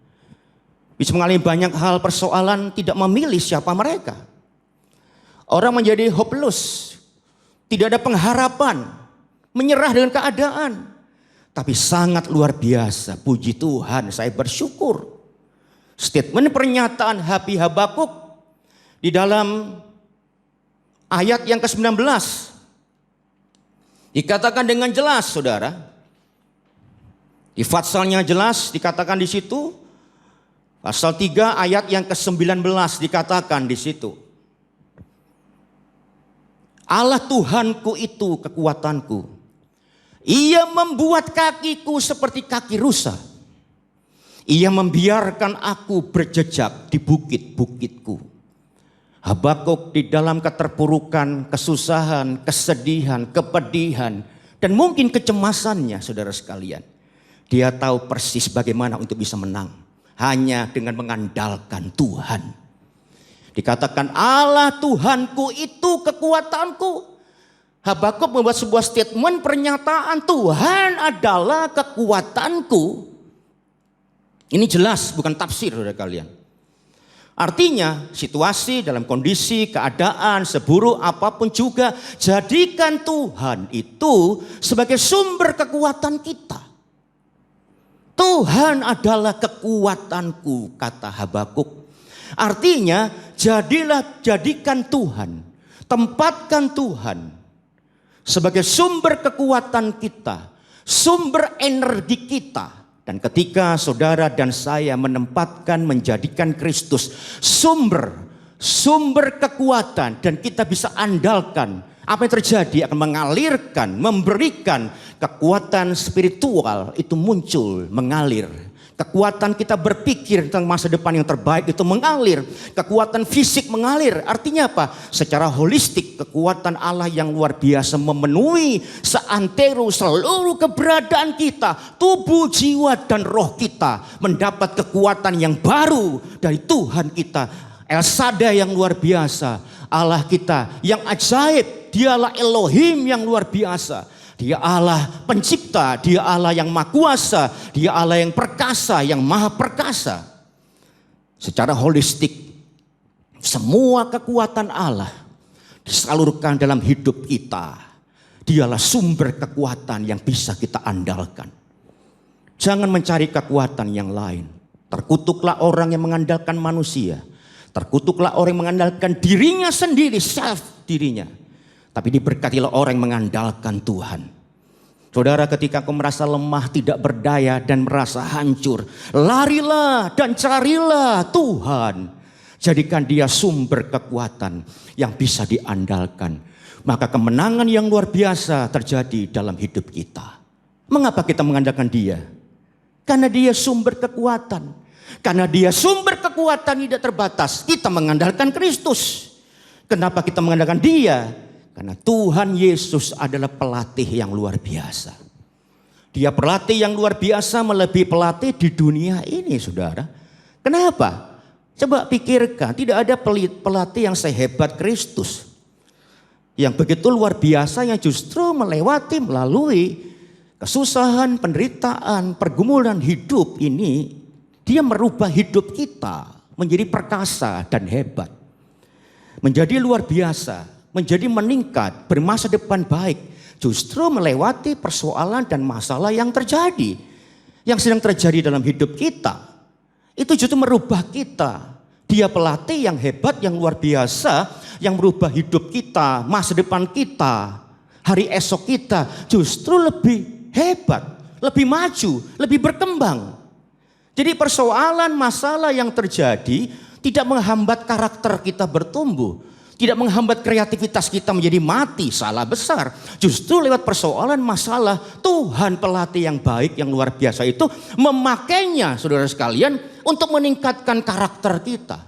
Bisa mengalami banyak hal persoalan, tidak memilih siapa mereka. Orang menjadi hopeless, tidak ada pengharapan, menyerah dengan keadaan. Tapi sangat luar biasa, puji Tuhan, saya bersyukur. Statement pernyataan Habakuk di dalam ayat yang ke-19. Dikatakan dengan jelas, saudara. Di Fatsalnya jelas dikatakan di situ. Pasal 3 ayat yang ke-19 dikatakan di situ. Allah Tuhanku itu kekuatanku. Ia membuat kakiku seperti kaki rusa. Ia membiarkan aku berjejak di bukit-bukitku. Habakuk di dalam keterpurukan, kesusahan, kesedihan, kepedihan, dan mungkin kecemasannya, saudara sekalian. Dia tahu persis bagaimana untuk bisa menang. Hanya dengan mengandalkan Tuhan. Dikatakan Allah Tuhanku itu kekuatanku. Habakuk membuat sebuah statement pernyataan Tuhan adalah kekuatanku. Ini jelas, bukan tafsir, saudara kalian. Artinya situasi dalam kondisi keadaan seburuk apapun juga, jadikan Tuhan itu sebagai sumber kekuatan kita. Tuhan adalah kekuatanku, kata Habakuk. Artinya jadikan Tuhan, tempatkan Tuhan sebagai sumber kekuatan kita, sumber energi kita. Dan ketika saudara dan saya menempatkan, menjadikan Kristus sumber kekuatan, dan kita bisa andalkan, apa yang terjadi akan mengalirkan, memberikan kekuatan spiritual itu muncul, mengalir. Kekuatan kita berpikir tentang masa depan yang terbaik itu mengalir. Kekuatan fisik mengalir. Artinya apa? Secara holistik kekuatan Allah yang luar biasa memenuhi seantero seluruh keberadaan kita. Tubuh, jiwa, dan roh kita mendapat kekuatan yang baru dari Tuhan kita. El Shaddai yang luar biasa. Allah kita yang ajaib. Dialah Elohim yang luar biasa. Dia Allah pencipta, dia Allah yang maha kuasa, dia Allah yang perkasa, yang maha perkasa. Secara holistik, semua kekuatan Allah disalurkan dalam hidup kita. Dialah sumber kekuatan yang bisa kita andalkan. Jangan mencari kekuatan yang lain. Terkutuklah orang yang mengandalkan manusia. Terkutuklah orang yang mengandalkan dirinya sendiri, self dirinya. Tapi diberkatilah orang yang mengandalkan Tuhan. Saudara, ketika kau merasa lemah, tidak berdaya dan merasa hancur, larilah dan carilah Tuhan. Jadikan dia sumber kekuatan yang bisa diandalkan. Maka kemenangan yang luar biasa terjadi dalam hidup kita. Mengapa kita mengandalkan dia? Karena dia sumber kekuatan. Karena dia sumber kekuatan tidak terbatas. Kita mengandalkan Kristus. Kenapa kita mengandalkan dia? Karena Tuhan Yesus adalah pelatih yang luar biasa. Dia pelatih yang luar biasa melebihi pelatih di dunia ini, saudara. Kenapa? Coba pikirkan, tidak ada pelatih yang sehebat Kristus. yang begitu luar biasa yang justru melalui kesusahan, penderitaan, pergumulan hidup ini, dia merubah hidup kita menjadi perkasa dan hebat. Menjadi luar biasa, menjadi meningkat, bermasa depan baik. Justru melewati persoalan dan masalah yang terjadi. Yang sedang terjadi dalam hidup kita. Itu justru merubah kita. Dia pelatih yang hebat, yang luar biasa. Yang merubah hidup kita, masa depan kita, hari esok kita. Justru lebih hebat, lebih maju, lebih berkembang. Jadi persoalan masalah yang terjadi tidak menghambat karakter kita bertumbuh. Tidak menghambat kreativitas kita menjadi mati, salah besar. Justru lewat persoalan masalah, Tuhan pelatih yang baik, yang luar biasa itu memakainya, saudara sekalian, untuk meningkatkan karakter kita.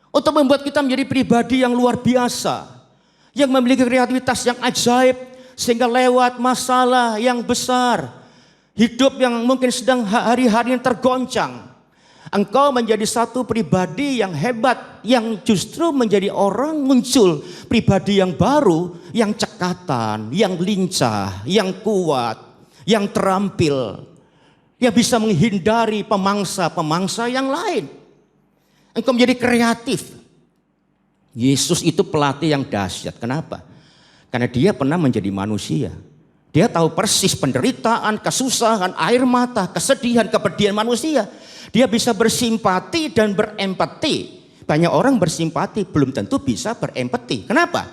Untuk membuat kita menjadi pribadi yang luar biasa. Yang memiliki kreativitas yang ajaib, sehingga lewat masalah yang besar, hidup yang mungkin sedang hari-hari tergoncang, engkau menjadi satu pribadi yang hebat, yang justru menjadi orang muncul pribadi yang baru, yang cekatan, yang lincah, yang kuat, yang terampil, yang bisa menghindari pemangsa-pemangsa yang lain. Engkau menjadi kreatif. Yesus itu pelatih yang dahsyat. Kenapa? Karena dia pernah menjadi manusia. Dia tahu persis penderitaan, kesusahan, air mata, kesedihan, kepedihan manusia. Dia bisa bersimpati dan berempati. Banyak orang bersimpati, belum tentu bisa berempati. Kenapa?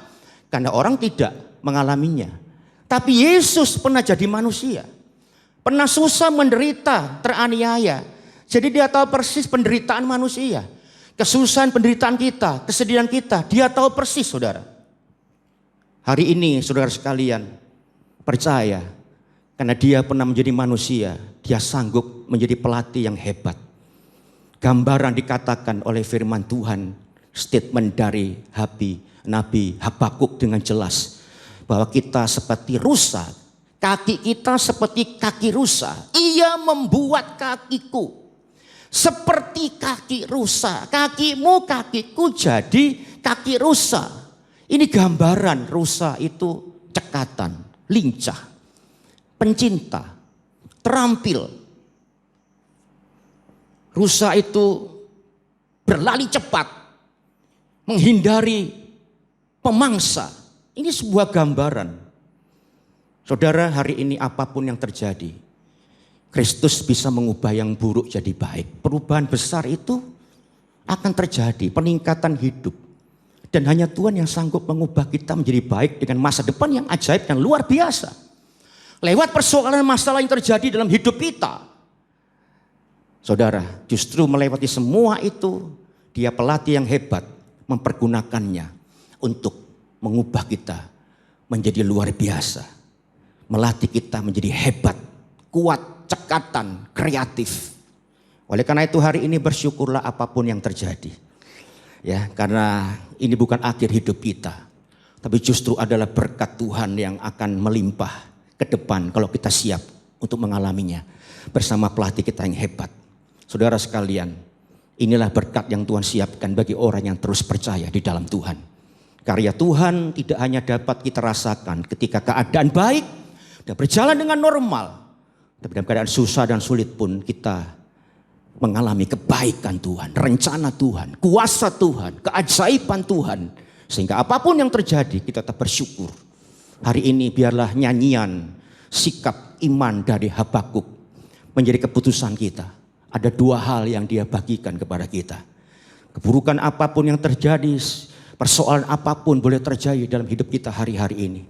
Karena orang tidak mengalaminya. Tapi Yesus pernah jadi manusia. Pernah susah, menderita, teraniaya. Jadi dia tahu persis penderitaan manusia. Kesusahan, penderitaan kita, kesedihan kita. Dia tahu persis, saudara. Hari ini, saudara sekalian, percaya. Karena dia pernah menjadi manusia, dia sanggup menjadi pelatih yang hebat. Gambaran dikatakan oleh firman Tuhan, statement dari Nabi Habakuk dengan jelas. Bahwa kita seperti rusa, kaki kita seperti kaki rusa. Ia membuat kakiku seperti kaki rusa. Kakimu, kakiku jadi kaki rusa. Ini gambaran rusa itu cekatan, lincah, pencinta, terampil. Rusa itu berlari cepat, menghindari pemangsa. Ini sebuah gambaran. Saudara, hari ini apapun yang terjadi, Kristus bisa mengubah yang buruk jadi baik. Perubahan besar itu akan terjadi, peningkatan hidup. Dan hanya Tuhan yang sanggup mengubah kita menjadi baik dengan masa depan yang ajaib dan luar biasa. Lewat persoalan masalah yang terjadi dalam hidup kita. Saudara, justru melewati semua itu, dia pelatih yang hebat mempergunakannya untuk mengubah kita menjadi luar biasa. Melatih kita menjadi hebat, kuat, cekatan, kreatif. Oleh karena itu hari ini bersyukurlah apapun yang terjadi. Ya, karena ini bukan akhir hidup kita, tapi justru adalah berkat Tuhan yang akan melimpah ke depan kalau kita siap untuk mengalaminya bersama pelatih kita yang hebat. Saudara sekalian, inilah berkat yang Tuhan siapkan bagi orang yang terus percaya di dalam Tuhan. Karya Tuhan tidak hanya dapat kita rasakan ketika keadaan baik dan berjalan dengan normal, tapi dalam keadaan susah dan sulit pun kita mengalami kebaikan Tuhan, rencana Tuhan, kuasa Tuhan, keajaiban Tuhan. Sehingga apapun yang terjadi kita tetap bersyukur. Hari ini biarlah nyanyian sikap iman dari Habakuk menjadi keputusan kita. Ada dua hal yang dia bagikan kepada kita. Keburukan apapun yang terjadi, persoalan apapun boleh terjadi dalam hidup kita hari-hari ini.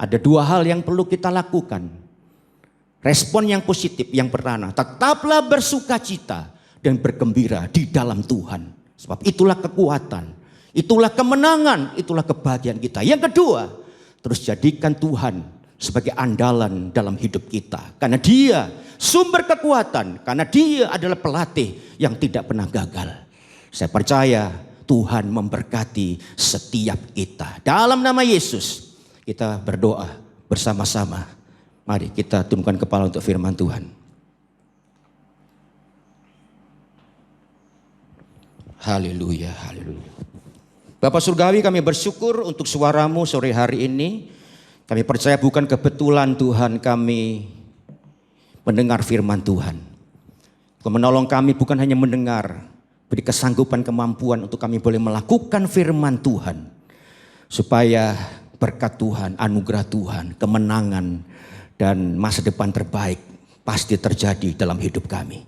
Ada dua hal yang perlu kita lakukan. Respon yang positif, yang pertama, tetaplah bersukacita dan bergembira di dalam Tuhan. Sebab itulah kekuatan, itulah kemenangan, itulah kebahagiaan kita. Yang kedua, terus jadikan Tuhan sebagai andalan dalam hidup kita. Karena dia sumber kekuatan, karena dia adalah pelatih yang tidak pernah gagal. Saya percaya Tuhan memberkati setiap kita. Dalam nama Yesus kita berdoa bersama-sama. Mari kita tundukkan kepala untuk firman Tuhan. Haleluya, haleluya. Bapak Surgawi, kami bersyukur untuk suara-Mu sore hari ini. Kami percaya bukan kebetulan Tuhan kami mendengar firman Tuhan. Kau menolong kami bukan hanya mendengar, beri kesanggupan kemampuan untuk kami boleh melakukan firman Tuhan. Supaya berkat Tuhan, anugerah Tuhan, kemenangan dan masa depan terbaik pasti terjadi dalam hidup kami.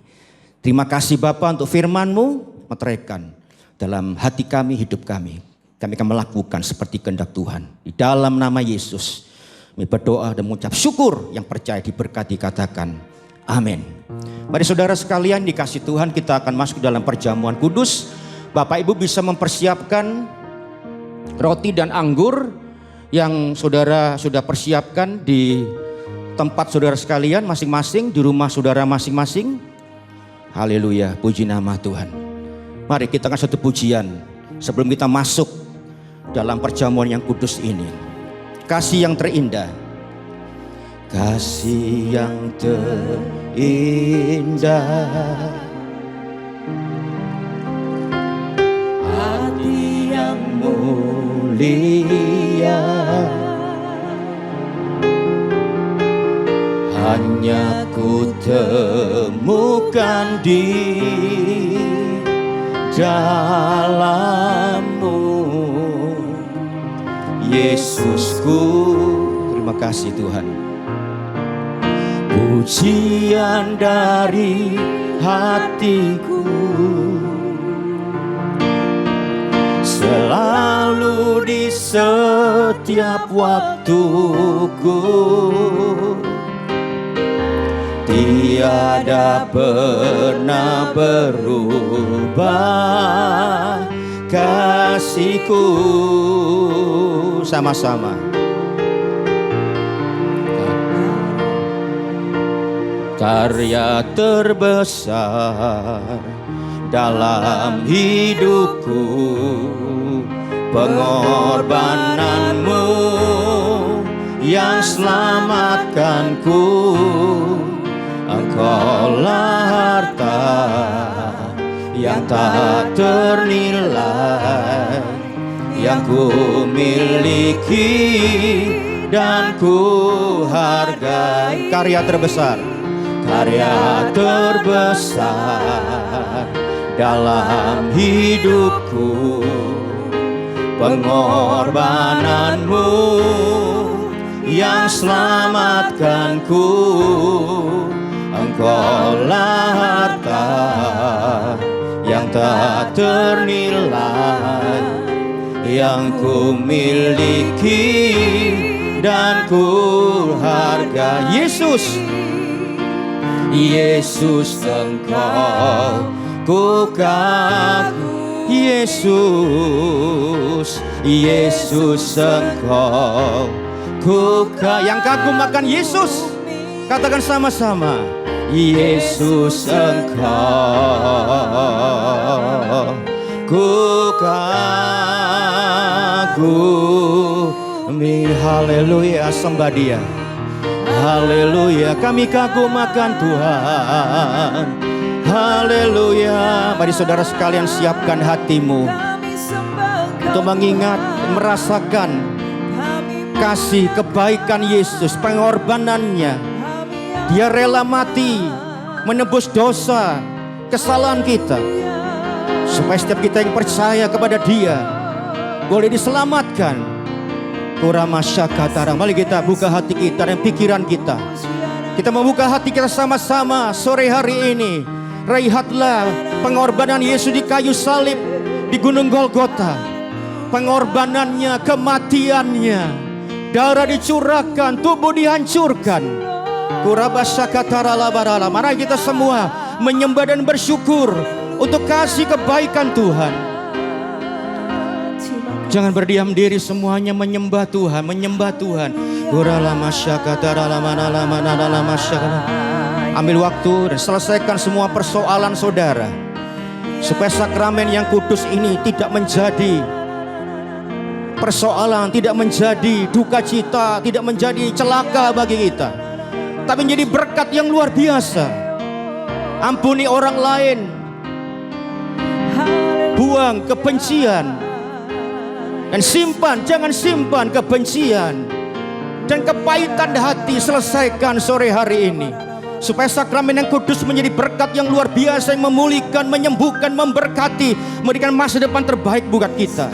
Terima kasih Bapa untuk firman-Mu, meteraikan dalam hati kami, hidup kami. Kami akan melakukan seperti kehendak Tuhan. Di dalam nama Yesus, kami berdoa dan mengucap syukur, yang percaya diberkati katakan amin. Mari saudara sekalian dikasih Tuhan, kita akan masuk dalam perjamuan kudus. Bapak Ibu bisa mempersiapkan roti dan anggur yang saudara sudah persiapkan di tempat saudara sekalian masing-masing, di rumah saudara masing-masing. Haleluya, puji nama Tuhan. Mari kita akan satu pujian sebelum kita masuk dalam perjamuan yang kudus ini. Kasih yang terindah, kasih yang terindah, hati yang mulia, hanya ku temukan di dalam-Mu, Yesusku. Terima kasih Tuhan. Pujian dari hatiku selalu di setiap waktuku, tiada pernah berubah kasih-Ku. Sama-sama. Karya terbesar dalam hidupku, pengorbanan-Mu yang selamatkanku. Engkaulah harta yang tak ternilai, yang ku miliki dan ku hargai. Karya terbesar, karya terbesar dalam hidupku, pengorbanan-Mu yang selamatkanku. Engkaulah harta yang tak ternilai, yang ku miliki dan ku hargai. Yesus, Yesus Engkau ku kagumi. Yesus, Yesus Engkau ku kagumi. Yang kagum akan Yesus, katakan sama-sama. Yesus Engkau ku kagumi. Haleluya, sembah Dia. Haleluya, kami kagum akan Tuhan. Haleluya. Mari saudara sekalian siapkan hatimu untuk mengingat, merasakan kasih kebaikan Yesus, pengorbanannya. Dia rela mati menebus dosa, kesalahan kita, supaya setiap kita yang percaya kepada Dia boleh diselamatkan. Kuramasyakatarang. Mari kita buka hati kita dan pikiran kita. Kita membuka hati kita sama-sama sore hari ini. Lihatlah pengorbanan Yesus di kayu salib di Gunung Golgota. Pengorbanannya, kematiannya, darah dicurahkan, tubuh dihancurkan. Mari kita semua menyembah dan bersyukur untuk kasih kebaikan Tuhan. Jangan berdiam diri, semuanya menyembah Tuhan, menyembah Tuhan. Ambil waktu dan selesaikan semua persoalan saudara, supaya sakramen yang kudus ini tidak menjadi persoalan, tidak menjadi duka cita, tidak menjadi celaka bagi kita, tapi menjadi berkat yang luar biasa. Ampuni orang lain, buang kebencian, Dan simpan, jangan simpan kebencian dan kepahitan hati, selesaikan sore hari ini. Supaya sakramen yang kudus menjadi berkat yang luar biasa, yang memulihkan, menyembuhkan, memberkati, memberikan masa depan terbaik buat kita.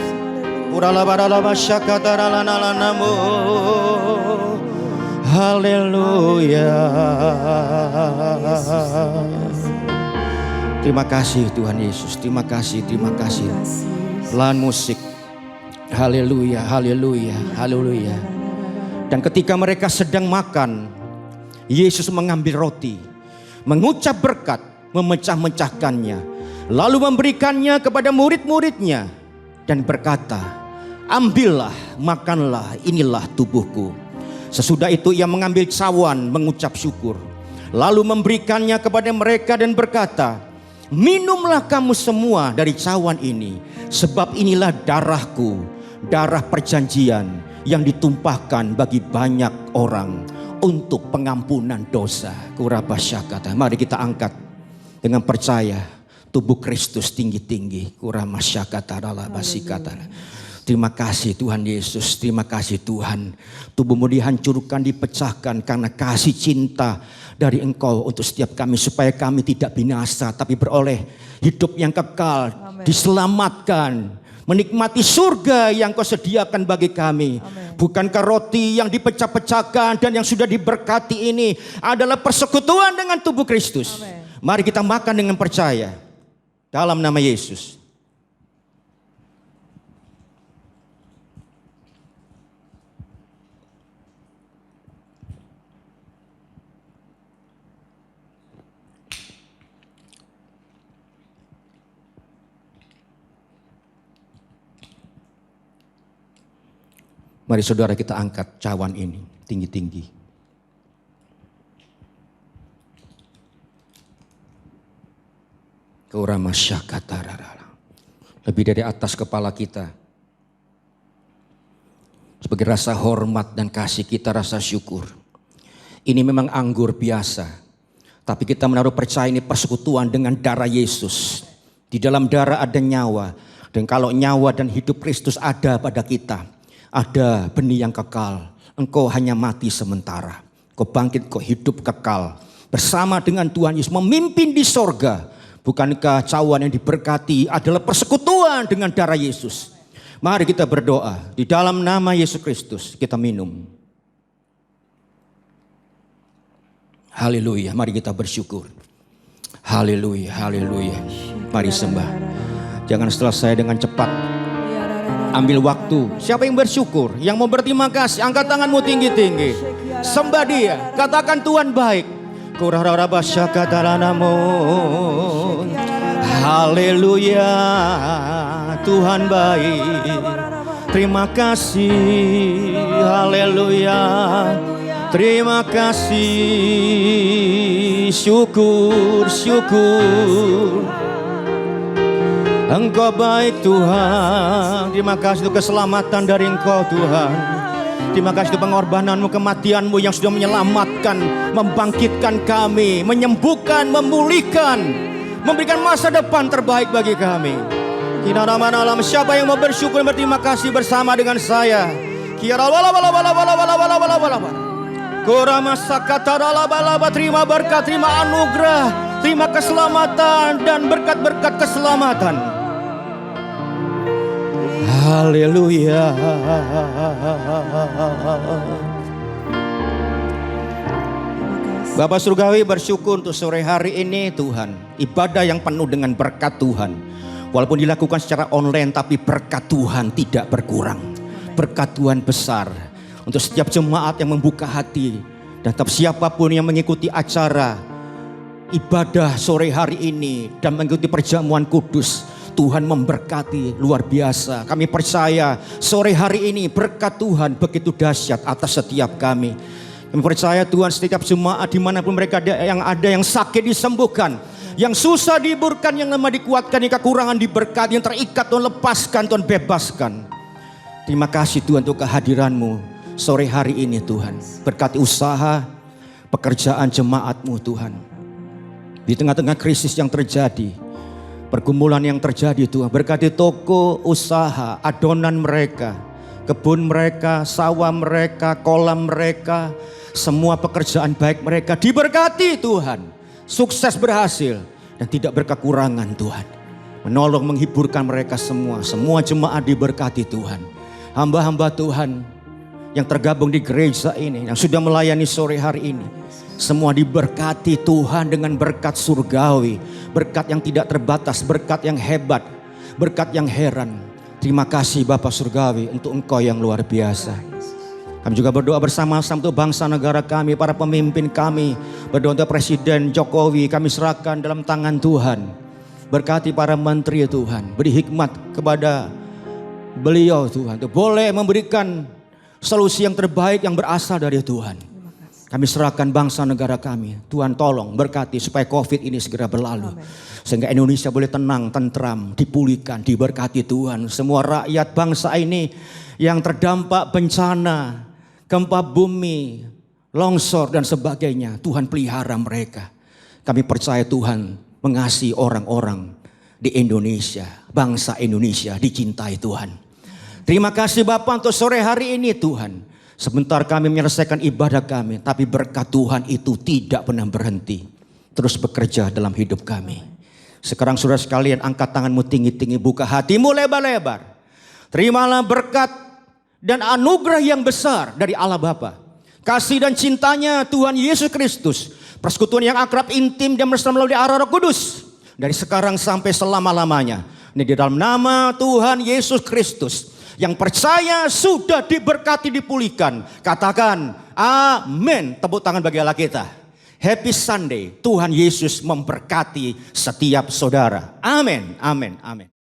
Haleluya. Terima kasih Tuhan Yesus, terima kasih, terima kasih. Pelan musik. Haleluya, haleluya, haleluya. Dan ketika mereka sedang makan, Yesus mengambil roti, mengucap berkat, memecah-mecahkannya, lalu memberikannya kepada murid-muridnya dan berkata, ambillah, makanlah, inilah tubuhku. Sesudah itu ia mengambil cawan, mengucap syukur, lalu memberikannya kepada mereka dan berkata, minumlah kamu semua dari cawan ini, sebab inilah darahku, darah perjanjian yang ditumpahkan bagi banyak orang untuk pengampunan dosa. Kurabasyakata. Mari kita angkat dengan percaya tubuh Kristus tinggi-tinggi. Kuramasyakata ralabasikata. Terima kasih Tuhan Yesus, terima kasih Tuhan. Tubuhmu dihancurkan, dipecahkan karena kasih cinta dari Engkau untuk setiap kami, supaya kami tidak binasa tapi beroleh hidup yang kekal. Amen. Diselamatkan, menikmati surga yang Kau sediakan bagi kami. Amen. Bukankah roti yang dipecah-pecahkan dan yang sudah diberkati ini adalah persekutuan dengan tubuh Kristus? Amen. Mari kita makan dengan percaya dalam nama Yesus. Mari saudara kita angkat cawan ini tinggi-tinggi. Lebih dari atas kepala kita. Sebagai rasa hormat dan kasih kita, rasa syukur. Ini memang anggur biasa. Tapi kita menaruh percaya ini persekutuan dengan darah Yesus. Di dalam darah ada nyawa. Dan kalau nyawa dan hidup Kristus ada pada kita, ada benih yang kekal. Engkau hanya mati sementara. Kau bangkit, kau hidup kekal. Bersama dengan Tuhan Yesus memimpin di sorga. Bukankah cawan yang diberkati adalah persekutuan dengan darah Yesus? Mari kita berdoa. Di dalam nama Yesus Kristus kita minum. Haleluya. Mari kita bersyukur. Haleluya, haleluya. Mari sembah. Jangan selesai dengan cepat. Ambil waktu. Siapa yang bersyukur, yang mau berterima kasih, angkat tanganmu tinggi-tinggi. Sembah Dia, katakan Tuhan baik. Haleluya, Tuhan baik. Terima kasih, haleluya. Terima kasih, syukur, syukur. Engkau baik Tuhan. Terima kasih untuk keselamatan dari Engkau Tuhan. Terima kasih untuk pengorbananmu, kematianmu yang sudah menyelamatkan, membangkitkan kami, menyembuhkan, memulihkan, memberikan masa depan terbaik bagi kami. Siapa yang mau bersyukur dan berterima kasih bersama dengan saya? Terima berkat, terima anugerah, terima keselamatan dan berkat-berkat keselamatan. Haleluya. Bapak Surgawi bersyukur untuk sore hari ini Tuhan. Ibadah yang penuh dengan berkat Tuhan. Walaupun dilakukan secara online tapi berkat Tuhan tidak berkurang. Berkat Tuhan besar. Untuk setiap jemaat yang membuka hati. Dan tetap siapapun yang mengikuti acara ibadah sore hari ini dan mengikuti perjamuan kudus. Tuhan memberkati luar biasa. Kami percaya sore hari ini berkat Tuhan begitu dahsyat atas setiap kami. Kami percaya Tuhan setiap jemaat dimanapun mereka ada yang sakit disembuhkan. Yang susah dihiburkan, yang lemah dikuatkan, yang kekurangan diberkati, yang terikat Tuhan lepaskan, Tuhan bebaskan. Terima kasih Tuhan untuk kehadiran-Mu sore hari ini Tuhan. Berkati usaha, pekerjaan jemaat-Mu Tuhan. Di tengah-tengah krisis yang terjadi, pergumulan yang terjadi Tuhan. Berkati toko usaha, adonan mereka, kebun mereka, sawah mereka, kolam mereka, semua pekerjaan baik mereka diberkati Tuhan. Sukses berhasil dan tidak berkekurangan Tuhan. Menolong menghiburkan mereka semua. Semua jemaat diberkati Tuhan. Hamba-hamba Tuhan yang tergabung di gereja ini, yang sudah melayani sore hari ini, semua diberkati Tuhan dengan berkat surgawi. Berkat yang tidak terbatas, berkat yang hebat, berkat yang heran. Terima kasih Bapa Surgawi untuk Engkau yang luar biasa. Kami juga berdoa bersama-sama untuk bangsa negara kami, para pemimpin kami. Berdoa untuk Presiden Jokowi, kami serahkan dalam tangan Tuhan. Berkati para menteri Tuhan, beri hikmat kepada beliau Tuhan, untuk boleh memberikan solusi yang terbaik yang berasal dari Tuhan. Kami serahkan bangsa negara kami. Tuhan tolong berkati supaya COVID ini segera berlalu. Amen. Sehingga Indonesia boleh tenang, tentram, dipulihkan, diberkati Tuhan. Semua rakyat bangsa ini yang terdampak bencana, gempa bumi, longsor dan sebagainya, Tuhan pelihara mereka. Kami percaya Tuhan mengasihi orang-orang di Indonesia. Bangsa Indonesia dicintai Tuhan. Terima kasih Bapak untuk sore hari ini Tuhan. Sebentar kami menyelesaikan ibadah kami, tapi berkat Tuhan itu tidak pernah berhenti. Terus bekerja dalam hidup kami. Sekarang saudara sekalian, angkat tanganmu tinggi-tinggi, buka hatimu lebar-lebar. Terimalah berkat dan anugerah yang besar dari Allah Bapa. Kasih dan cintanya Tuhan Yesus Kristus. Persekutuan yang akrab, intim dan mesra melalui arah Roh Kudus. Dari sekarang sampai selama-lamanya. Ini di dalam nama Tuhan Yesus Kristus. Yang percaya sudah diberkati, dipulihkan. Katakan amin. Tepuk tangan bagi Allah kita. Happy Sunday. Tuhan Yesus memberkati setiap saudara. Amin, amin, amin.